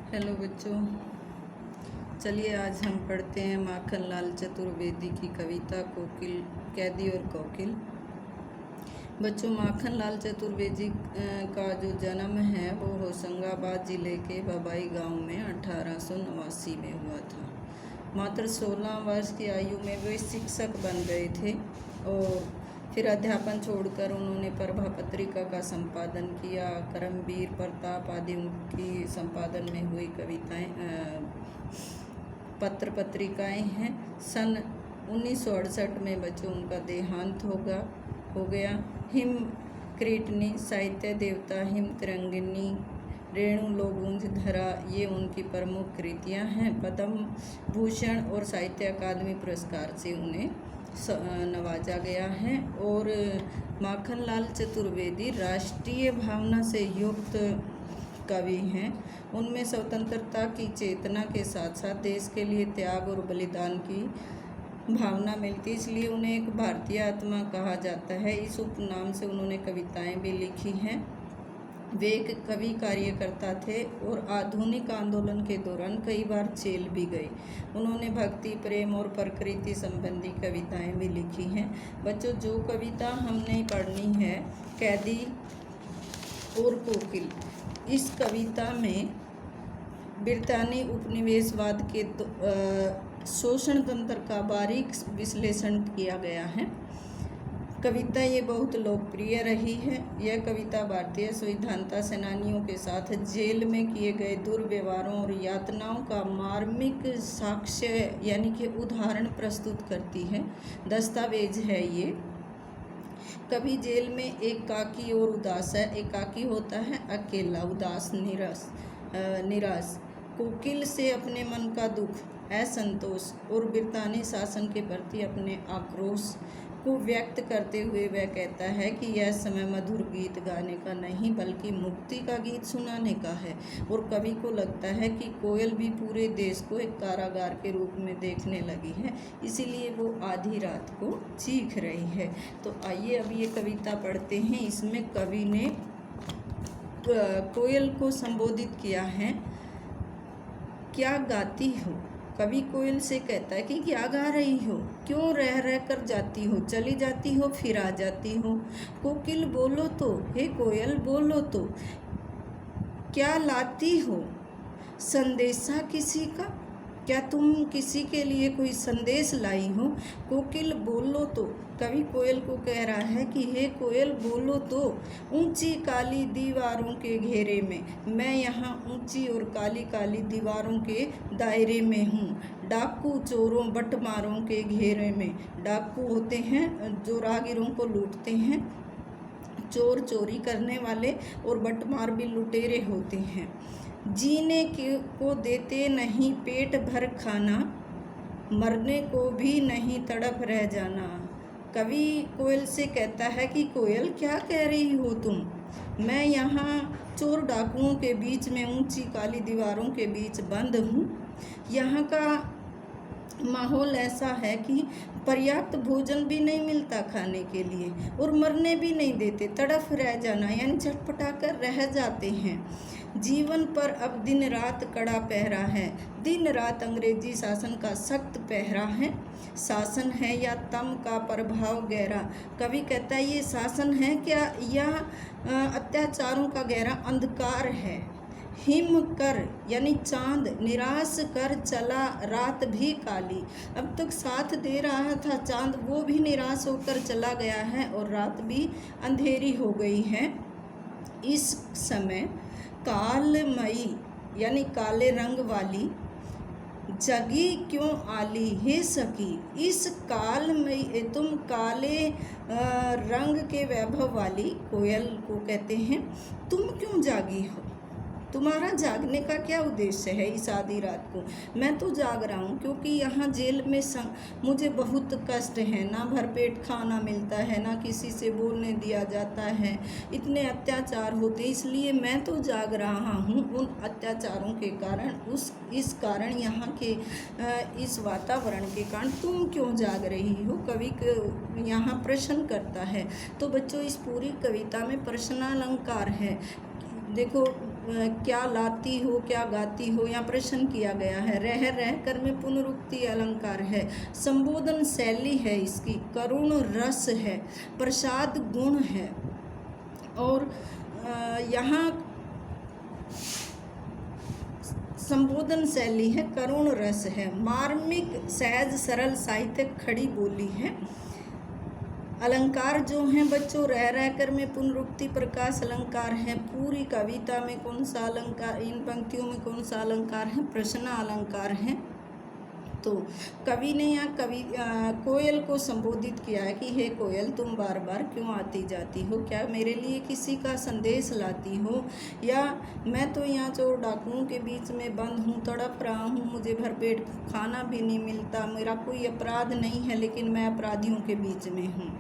Hello बच्चों, चलिए आज हम पढ़ते हैं माखनलाल चतुर्वेदी की कविता कोकिल, कैदी और कोकिल। बच्चों, माखनलाल चतुर्वेदी का जो जन्म है वो होशंगाबाद ज़िले के बबाई गांव में 1889 में हुआ था। मात्र 16 वर्ष की आयु में वे शिक्षक बन गए थे और फिर अध्यापन छोड़कर उन्होंने प्रभा पत्रिका का संपादन किया। करमवीर, प्रताप आदि उनकी संपादन में हुई कविताएं पत्र पत्रिकाएं हैं। सन 1968 में बच्चों उनका देहांत हो गया। हिम क्रीटनी, साहित्य देवता, हिम तिरंगिनी, रेणु लोगुंज धरा, ये उनकी प्रमुख कृतियां हैं। पद्म भूषण और साहित्य अकादमी पुरस्कार से उन्हें नवाजा गया है। और माखनलाल चतुर्वेदी राष्ट्रीय भावना से युक्त कवि हैं। उनमें स्वतंत्रता की चेतना के साथ साथ देश के लिए त्याग और बलिदान की भावना मिलती, इसलिए उन्हें एक भारतीय आत्मा कहा जाता है। इस उपनाम से उन्होंने कविताएं भी लिखी हैं। वे एक कवि कार्यकर्ता थे और आधुनिक आंदोलन के दौरान कई बार जेल भी गए। उन्होंने भक्ति, प्रेम और प्रकृति संबंधी कविताएं भी लिखी हैं। बच्चों, जो कविता हमने पढ़नी है कैदी और कोकिल, इस कविता में ब्रितानी उपनिवेशवाद के शोषण तंत्र का बारीक विश्लेषण किया गया है। कविता ये बहुत लोकप्रिय रही है। यह कविता भारतीय स्वतंत्रता सेनानियों के साथ जेल में किए गए दुर्व्यवहारों और यातनाओं का मार्मिक साक्ष्य यानी कि उदाहरण प्रस्तुत करती है। दस्तावेज है ये। कभी जेल में एकाकी और उदास है। एकाकी होता है अकेला, उदास, निराश। कोकिल से अपने मन का दुख, असंतोष और ब्रितानी शासन के प्रति अपने आक्रोश को व्यक्त करते हुए वह कहता है कि यह समय मधुर गीत गाने का नहीं बल्कि मुक्ति का गीत सुनाने का है। और कवि को लगता है कि कोयल भी पूरे देश को एक कारागार के रूप में देखने लगी है, इसीलिए वो आधी रात को चीख रही है। तो आइए अब ये कविता पढ़ते हैं। इसमें कवि ने कोयल को संबोधित किया है। क्या गाती हो? कवि कोयल से कहता है कि क्या गा रही हो, क्यों रह रह कर जाती हो, चली जाती हो फिर आ जाती हो। कोकिल बोलो तो, हे कोयल बोलो तो, क्या लाती हो संदेशा किसी का? क्या तुम किसी के लिए कोई संदेश लाई हो? कोकिल बोलो तो, कवि कोयल को कह रहा है कि हे कोयल बोलो तो, ऊंची काली दीवारों के घेरे में, मैं यहाँ ऊंची और काली काली दीवारों के दायरे में हूँ। डाकू चोरों बटमारों के घेरे में, डाकू होते हैं जो राहगीरों को लूटते हैं, चोर चोरी करने वाले, और बटमार भी लुटेरे होते हैं। जीने को देते नहीं पेट भर खाना, मरने को भी नहीं तड़प रह जाना। कवि कोयल से कहता है कि कोयल क्या कह रही हो तुम? मैं यहाँ चोर डाकुओं के बीच में ऊंची काली दीवारों के बीच बंद हूँ। यहाँ का माहौल ऐसा है कि पर्याप्त भोजन भी नहीं मिलता खाने के लिए और मरने भी नहीं देते, तड़फ रह जाना यानी झटपटा कर रह जाते हैं। जीवन पर अब दिन रात कड़ा पहरा है, दिन रात अंग्रेजी शासन का सख्त पहरा है। शासन है या तम का प्रभाव गहरा? कवि कहता है ये शासन है क्या या अत्याचारों का गहरा अंधकार है। हिम कर यानी चांद निराश कर चला, रात भी काली। अब तक साथ दे रहा था चांद, वो भी निराश होकर चला गया है और रात भी अंधेरी हो गई है। इस समय कालमयी यानी काले रंग वाली जगी क्यों आली, हे सखी? इस कालमयी तुम काले रंग के वैभव वाली, कोयल को कहते हैं, तुम क्यों जागी हो? तुम्हारा जागने का क्या उद्देश्य है इस आधी रात को? मैं तो जाग रहा हूँ क्योंकि यहाँ जेल में मुझे बहुत कष्ट है, ना भरपेट खाना मिलता है, ना किसी से बोलने दिया जाता है, इतने अत्याचार होते, इसलिए मैं तो जाग रहा हूँ उन अत्याचारों के कारण, इस कारण यहाँ के इस वातावरण के कारण तुम क्यों जाग रही हो? कवि यहाँ प्रश्न करता है। तो बच्चों, इस पूरी कविता में प्रश्नालंकार है। देखो, क्या लाती हो, क्या गाती हो, यहाँ प्रश्न किया गया है। रह रह कर में पुनरुक्ति अलंकार है, संबोधन शैली है इसकी, करुण रस है, प्रसाद गुण है, और यहाँ संबोधन शैली है, करुण रस है, मार्मिक सहज सरल साहित्यिक खड़ी बोली है। अलंकार जो हैं बच्चों, रह रह कर में पुनरुक्ति प्रकाश अलंकार है। पूरी कविता में कौन सा अलंकार, इन पंक्तियों में कौन सा अलंकार है? प्रश्न अलंकार है। तो कवि ने यहाँ कोयल को संबोधित किया है कि हे कोयल, तुम बार बार क्यों आती जाती हो? क्या मेरे लिए किसी का संदेश लाती हो? या मैं तो यहाँ चोर डाकुओं के बीच में बंद हूँ, तड़प रहा हूँ, मुझे भरपेट खाना भी नहीं मिलता, मेरा कोई अपराध नहीं है, लेकिन मैं अपराधियों के बीच में हूँ।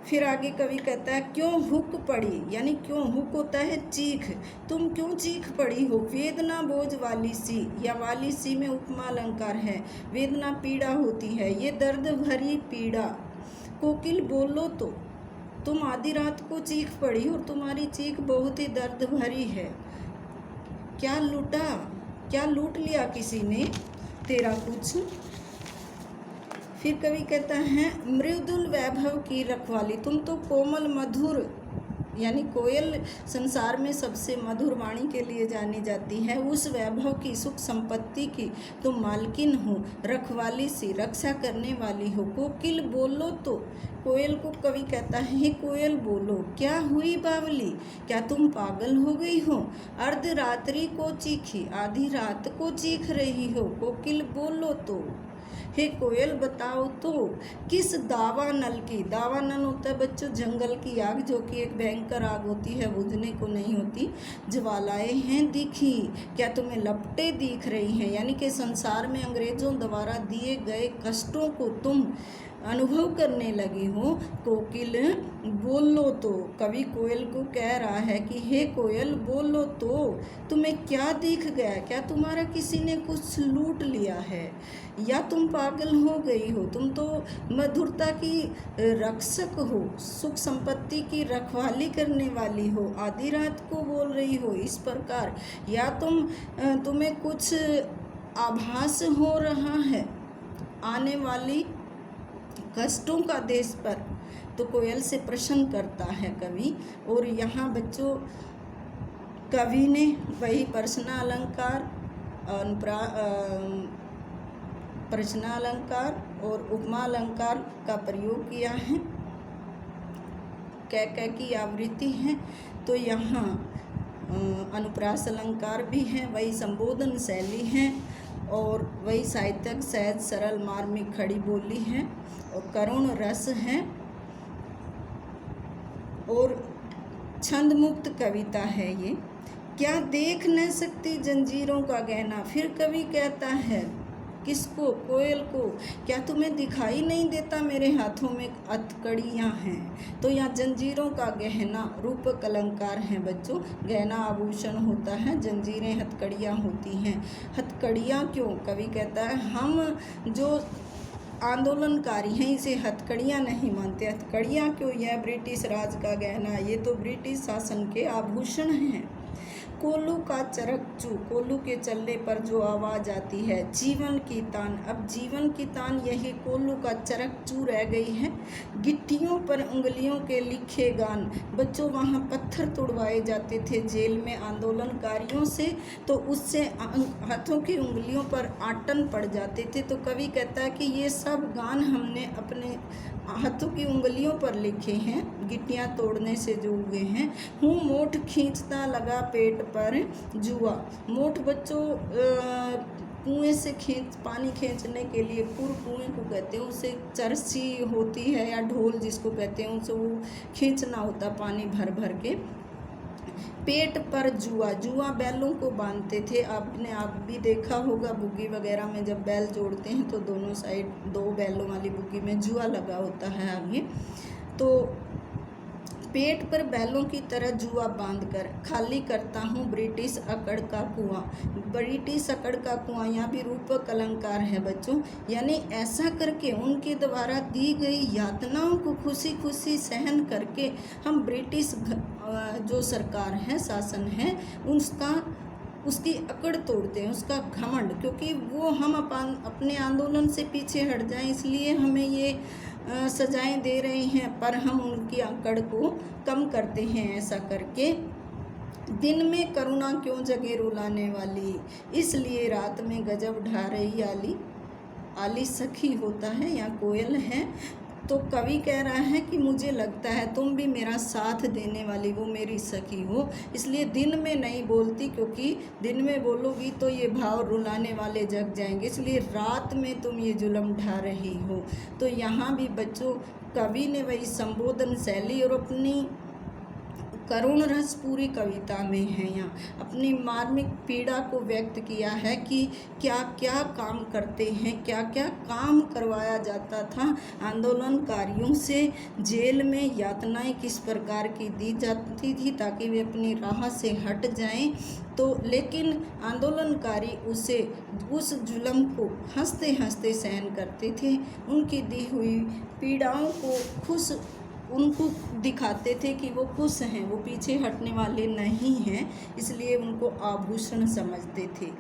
फिर आगे कवि कहता है क्यों हुक पड़ी, यानी क्यों हुक होता है चीख, तुम क्यों चीख पड़ी हो? वेदना बोझ वाली सी, या वाली सी में उपमा अलंकार है। वेदना पीड़ा होती है, ये दर्द भरी पीड़ा। कोकिल बोलो तो, तुम आधी रात को चीख पड़ी और तुम्हारी चीख बहुत ही दर्द भरी है। क्या लूटा, क्या लूट लिया किसी ने तेरा कुछ? फिर कवि कहता है मृदुल वैभव की रखवाली, तुम तो कोमल मधुर, यानी कोयल संसार में सबसे मधुर वाणी के लिए जानी जाती है, उस वैभव की, सुख संपत्ति की तुम मालकिन हो, रखवाली सी, रक्षा करने वाली हो। कोकिल बोलो तो, कोयल को कवि कहता है हे कोयल बोलो, क्या हुई बावली, क्या तुम पागल हो गई हो? अर्धरात्रि को चीखी, आधी रात को चीख रही हो। कोकिल बोलो तो, हे कोयल बताओ तो, किस दावानल की, दावानल होता है बच्चों जंगल की आग, जो कि एक भयंकर आग होती है, बुझने को नहीं होती, ज्वालाएं हैं दिखी, क्या तुम्हें लपटें दिख रही हैं? यानी कि संसार में अंग्रेजों द्वारा दिए गए कष्टों को तुम अनुभव करने लगी हो। कोकिल बोलो तो, कवि कोयल को कह रहा है कि हे कोयल बोलो तो, तुम्हें क्या दिख गया? क्या तुम्हारा किसी ने कुछ लूट लिया है, या तुम पागल हो गई हो? तुम तो मधुरता की रक्षक हो, सुख संपत्ति की रखवाली करने वाली हो, आधी रात को बोल रही हो इस प्रकार, या तुम्हें कुछ आभास हो रहा है आने वाली कष्टों का देश पर? तो कोयल से प्रश्न करता है कवि। और यहाँ बच्चों कवि ने वही प्रश्न अलंकार, प्रश्न अलंकार और उपमा अलंकार का प्रयोग किया है। कह की आवृत्ति है, तो यहाँ अनुप्रास अलंकार भी है, वही संबोधन शैली है, और वही साहित्यिक सहज सरल मार्मिक खड़ी बोली है, और करुण रस है, और छंद मुक्त कविता है ये। क्या देख न सकती जंजीरों का गहना? फिर कवि कहता है किसको? कोयल को, क्या तुम्हें दिखाई नहीं देता मेरे हाथों में हथकड़ियाँ हैं? तो यहाँ जंजीरों का गहना रूपक अलंकार हैं बच्चों, गहना आभूषण होता है, जंजीरें हथकड़ियाँ होती हैं। हथकड़ियाँ क्यों? कवि कहता है हम जो आंदोलनकारी हैं इसे हथकड़ियाँ नहीं मानते। हथकड़ियाँ क्यों? यह ब्रिटिश राज का गहना, ये तो ब्रिटिश शासन के आभूषण हैं। कोल्लू का चरकचू, कोल्लू के चलने पर जो आवाज़ आती है, जीवन की तान, अब जीवन की तान यही कोल्लू का चरकचू रह गई है। गिट्टियों पर उंगलियों के लिखे गान, बच्चों वहाँ पत्थर तोड़वाए जाते थे जेल में आंदोलनकारियों से, तो उससे हाथों की उंगलियों पर आटन पड़ जाते थे। तो कवि कहता है कि ये सब गान हमने अपने हाथों की उंगलियों पर लिखे हैं, गिट्टियाँ तोड़ने से जो हुए हैं। हूँ मोठ खींचता लगा पेट पर जुआ, मोठ बच्चों कुएं से पानी खींचने के लिए, पूर्व कुएं को कहते हैं, उसे चरसी होती है या ढोल जिसको कहते हैं, उसे वो खींचना होता पानी भर भर के। पेट पर जुआ, जुआ बैलों को बांधते थे, आपने आप भी देखा होगा बुग्गी वगैरह में जब बैल जोड़ते हैं तो दोनों साइड दो बैलों वाली बुग्गी में जुआ लगा होता है आगे। तो पेट पर बैलों की तरह जुआ बांधकर खाली करता हूँ ब्रिटिश अकड़ का कुआं। ब्रिटिश अकड़ का कुआं यहाँ भी रूपक अलंकार है बच्चों, यानी ऐसा करके उनके द्वारा दी गई यातनाओं को खुशी खुशी सहन करके हम ब्रिटिश जो सरकार है, शासन है, उसकी अकड़ तोड़ते हैं, उसका घमंड, क्योंकि वो हम अपने आंदोलन से पीछे हट जाएं इसलिए हमें ये सजाएं दे रहे हैं, पर हम उनकी अकड़ को कम करते हैं। ऐसा करके दिन में करुणा क्यों जगे रुलाने वाली, इसलिए रात में गजब ढा रही आली। आली सखी होता है या कोयल है। तो कवि कह रहा है कि मुझे लगता है तुम भी मेरा साथ देने वाली वो मेरी सखी हो, इसलिए दिन में नहीं बोलती, क्योंकि दिन में बोलोगी तो ये भाव रुलाने वाले जग जाएंगे, इसलिए रात में तुम ये जुल्म ढा रही हो। तो यहाँ भी बच्चों कवि ने वही संबोधन शैली और अपनी करुण रस पूरी कविता में है, यहाँ अपनी मार्मिक पीड़ा को व्यक्त किया है कि क्या क्या काम करते हैं, क्या क्या काम करवाया जाता था आंदोलनकारियों से, जेल में यातनाएं किस प्रकार की दी जाती थी ताकि वे अपनी राह से हट जाएं। तो लेकिन आंदोलनकारी उस जुल्म को हंसते हंसते सहन करते थे, उनकी दी हुई पीड़ाओं को उनको दिखाते थे कि वो खुश हैं, वो पीछे हटने वाले नहीं हैं, इसलिए उनको आभूषण समझते थे।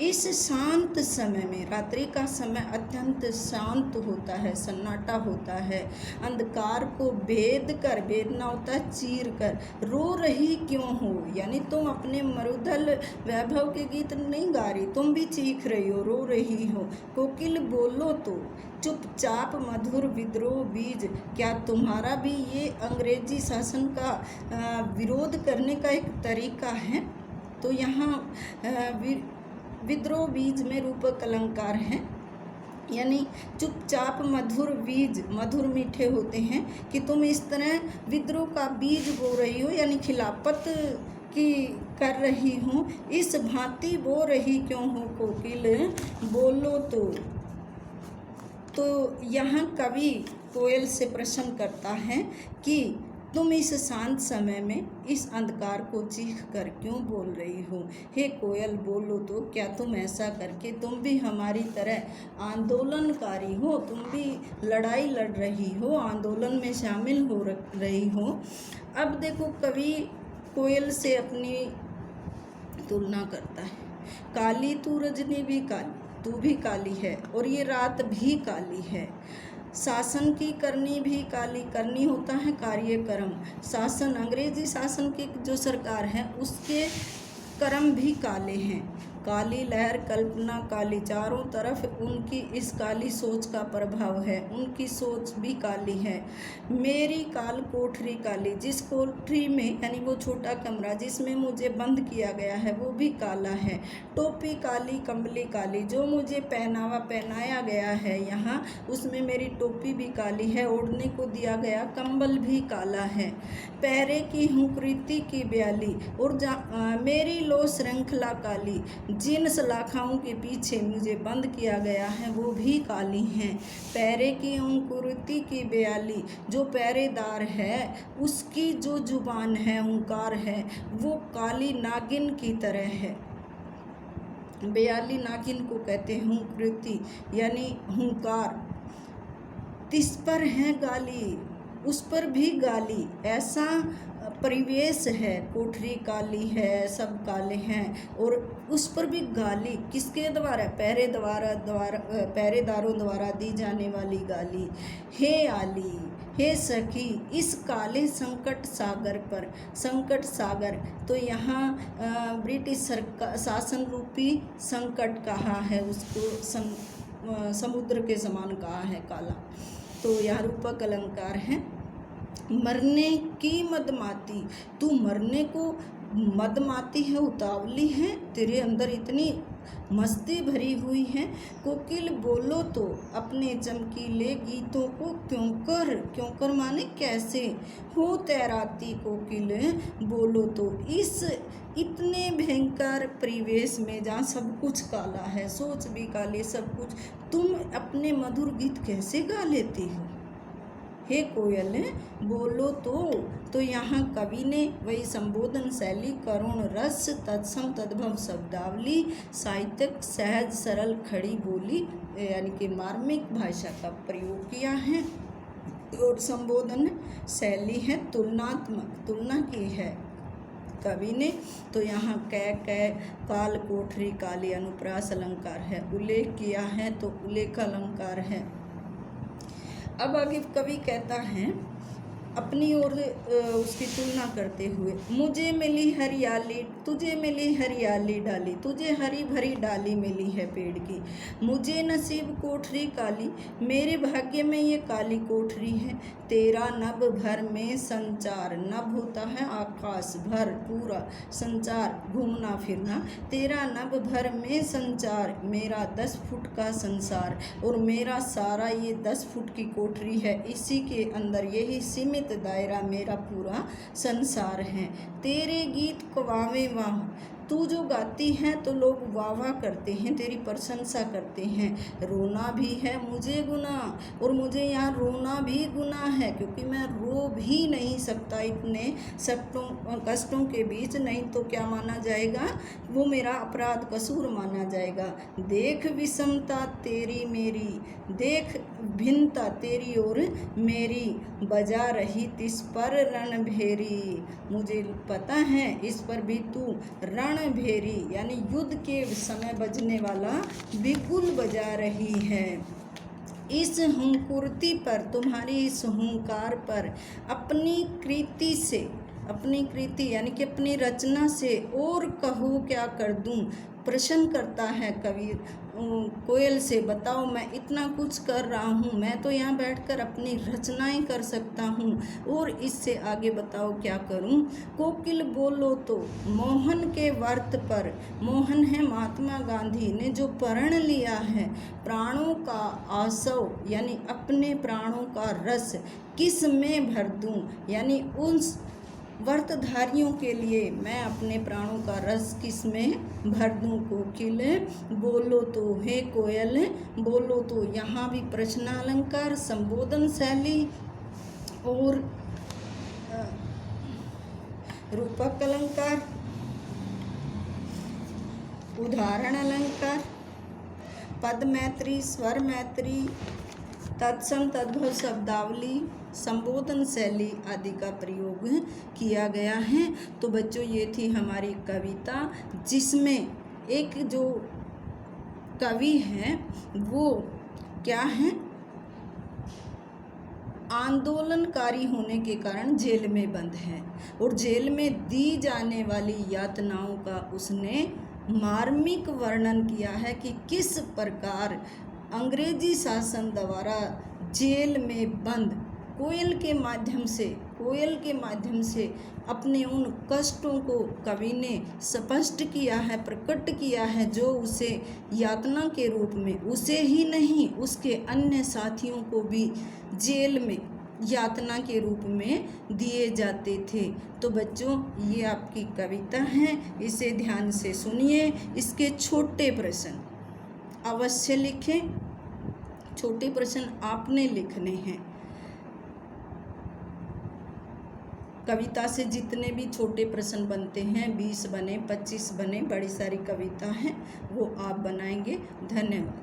इस शांत समय में, रात्रि का समय अत्यंत शांत होता है, सन्नाटा होता है, अंधकार को भेदना होता है चीर कर। रो रही क्यों हो, यानी तुम अपने मरुधल वैभव के गीत नहीं गा रही, तुम भी चीख रही हो, रो रही हो। कोकिल बोलो तो चुपचाप मधुर विद्रोह बीज, क्या तुम्हारा भी ये अंग्रेजी शासन का विरोध करने का एक तरीका है। तो यहाँ विद्रोह बीज में रूपक अलंकार है, यानी चुपचाप मधुर बीज, मधुर मीठे होते हैं, कि तुम इस तरह विद्रोह का बीज बो रही हो, यानी खिलाफत की कर रही हो, इस भांति बो रही क्यों हो कोकिल बोलो तो यहाँ कवि कोयल से प्रश्न करता है कि तुम इस शांत समय में इस अंधकार को चीख कर क्यों बोल रही हो। हे कोयल बोलो तो, क्या तुम ऐसा करके तुम भी हमारी तरह आंदोलनकारी हो, तुम भी लड़ाई लड़ रही हो, आंदोलन में शामिल हो रही हो। अब देखो कवि कोयल से अपनी तुलना करता है, काली तू रजनी भी काली, तू भी काली है और ये रात भी काली है, शासन की करनी भी काली, करनी होता है कार्यक्रम, शासन अंग्रेजी शासन की जो सरकार है उसके कर्म भी काले हैं। काली लहर कल्पना काली, चारों तरफ उनकी इस काली सोच का प्रभाव है, उनकी सोच भी काली है। मेरी काल कोठरी काली, जिस कोठरी में यानी वो छोटा कमरा जिसमें मुझे बंद किया गया है वो भी काला है। टोपी काली कंबली काली, जो मुझे पहनावा पहनाया गया है यहाँ उसमें मेरी टोपी भी काली है, ओढ़ने को दिया गया कंबल भी काला है। पैरे की हूँ कृति की ब्याली और मेरी लो श्रृंखला काली, जिन सलाखाओं के पीछे मुझे बंद किया गया है वो भी काली हैं। पैरे की अंकुरिति की बयाली, जो पहरेदार है उसकी जो जुबान है, हुंकार है, वो काली नागिन की तरह है। बयाली नागिन को कहते हैं हुंकृति, यानी हुंकार। तिस पर है गाली, उस पर भी गाली, ऐसा परिवेश है, कोठरी काली है, सब काले हैं और उस पर भी गाली, किसके द्वारा, पहरेदारों द्वारा दी जाने वाली गाली। हे आली, हे सखी, इस काले संकट सागर पर, संकट सागर तो यहाँ ब्रिटिश शासन रूपी संकट कहा है, उसको समुद्र के समान कहा है काला। तो यह रूपक अलंकार है। मरने की मदमाती, तू मरने को मदमाती है, उतावली है, तेरे अंदर इतनी मस्ती भरी हुई है। कोकिल बोलो तो, अपने चमकीले गीतों को क्यों कर माने कैसे हो तैराती कोकिल बोलो तो, इस इतने भयंकर परिवेश में जहाँ सब कुछ काला है, सोच भी काली, सब कुछ, तुम अपने मधुर गीत कैसे गा लेती हो। हे कोयल बोलो तो यहाँ कवि ने वही संबोधन शैली, करुण रस, तत्सम तद्भव शब्दावली, साहित्यिक सहज सरल खड़ी बोली यानी कि मार्मिक भाषा का प्रयोग किया है। और संबोधन शैली है तुलनात्मक, तुलना की है कवि ने। तो यहाँ कै काल कोठरी काली अनुप्रास अलंकार है, उल्लेख किया है तो उल्लेख अलंकार है। अब आगे कवि कहता है अपनी ओर उसकी तुलना करते हुए, मुझे मिली हरियाली तुझे मिली हरियाली डाली, तुझे हरी भरी डाली मिली है पेड़ की, मुझे नसीब कोठरी काली, मेरे भाग्य में ये काली कोठरी है, तेरा नभ भर में संचार, नभ होता है आकाश, भर पूरा, संचार घूमना फिरना, तेरा नभ भर में संचार, मेरा 10 फुट का संसार, और मेरा सारा ये 10 फुट की कोठरी है, इसी के अंदर यही सीमित दायरा मेरा पूरा संसार है। तेरे गीत कवावे वाह, तू जो गाती है तो लोग वाह वाह करते हैं, तेरी प्रशंसा करते हैं। रोना भी है मुझे गुनाह, और मुझे यहाँ रोना भी गुनाह है, क्योंकि मैं रो भी नहीं सकता इतने कष्टों के बीच, नहीं तो क्या माना जाएगा, वो मेरा अपराध कसूर माना जाएगा। देख विषमता तेरी मेरी, देख भिन्नता तेरी और मेरी, बजा रही तिस पर रणभेरी, मुझे पता है इस पर भी तू रणभेरी यानी युद्ध के समय बजने वाला बिगुल बजा रही है। इस हुंकुरती पर, तुम्हारी इस हुंकार पर, अपनी कृति से, अपनी कृति यानी कि अपनी रचना से और कहो क्या कर दूं, प्रश्न करता है कवि कोयल से, बताओ मैं इतना कुछ कर रहा हूँ, मैं तो यहाँ बैठकर अपनी रचनाएं कर सकता हूँ, और इससे आगे बताओ क्या करूँ। कोकिल बोलो तो मोहन के व्रत पर, मोहन है महात्मा गांधी ने जो प्रण लिया है, प्राणों का आसव यानी अपने प्राणों का रस किस में भर दूँ, यानी उस व्रतधारियों के लिए मैं अपने प्राणों का रस किस में भर दूँ। कोकिल बोलो तो, हे कोयल बोलो तो, यहाँ भी प्रश्नालंकार, संबोधन शैली और रूपक अलंकार, उदाहरण अलंकार, पद मैत्री, स्वर मैत्री, तत्सम तद्भव शब्दावली, संबोधन शैली आदि का प्रयोग किया गया है। तो बच्चों ये थी हमारी कविता, जिसमें एक जो कवि हैं वो क्या है, आंदोलनकारी होने के कारण जेल में बंद है, और जेल में दी जाने वाली यातनाओं का उसने मार्मिक वर्णन किया है कि किस प्रकार अंग्रेजी शासन द्वारा जेल में बंद कोयल के माध्यम से अपने उन कष्टों को कवि ने स्पष्ट किया है, प्रकट किया है, जो उसे यातना के रूप में, उसे ही नहीं उसके अन्य साथियों को भी जेल में यातना के रूप में दिए जाते थे। तो बच्चों ये आपकी कविता है, इसे ध्यान से सुनिए, इसके छोटे प्रश्न अवश्य लिखें, छोटे प्रश्न आपने लिखने हैं। कविता से जितने भी छोटे प्रश्न बनते हैं, 20 बने, 25 बने, बड़ी सारी कविता हैं, वो आप बनाएंगे। धन्यवाद।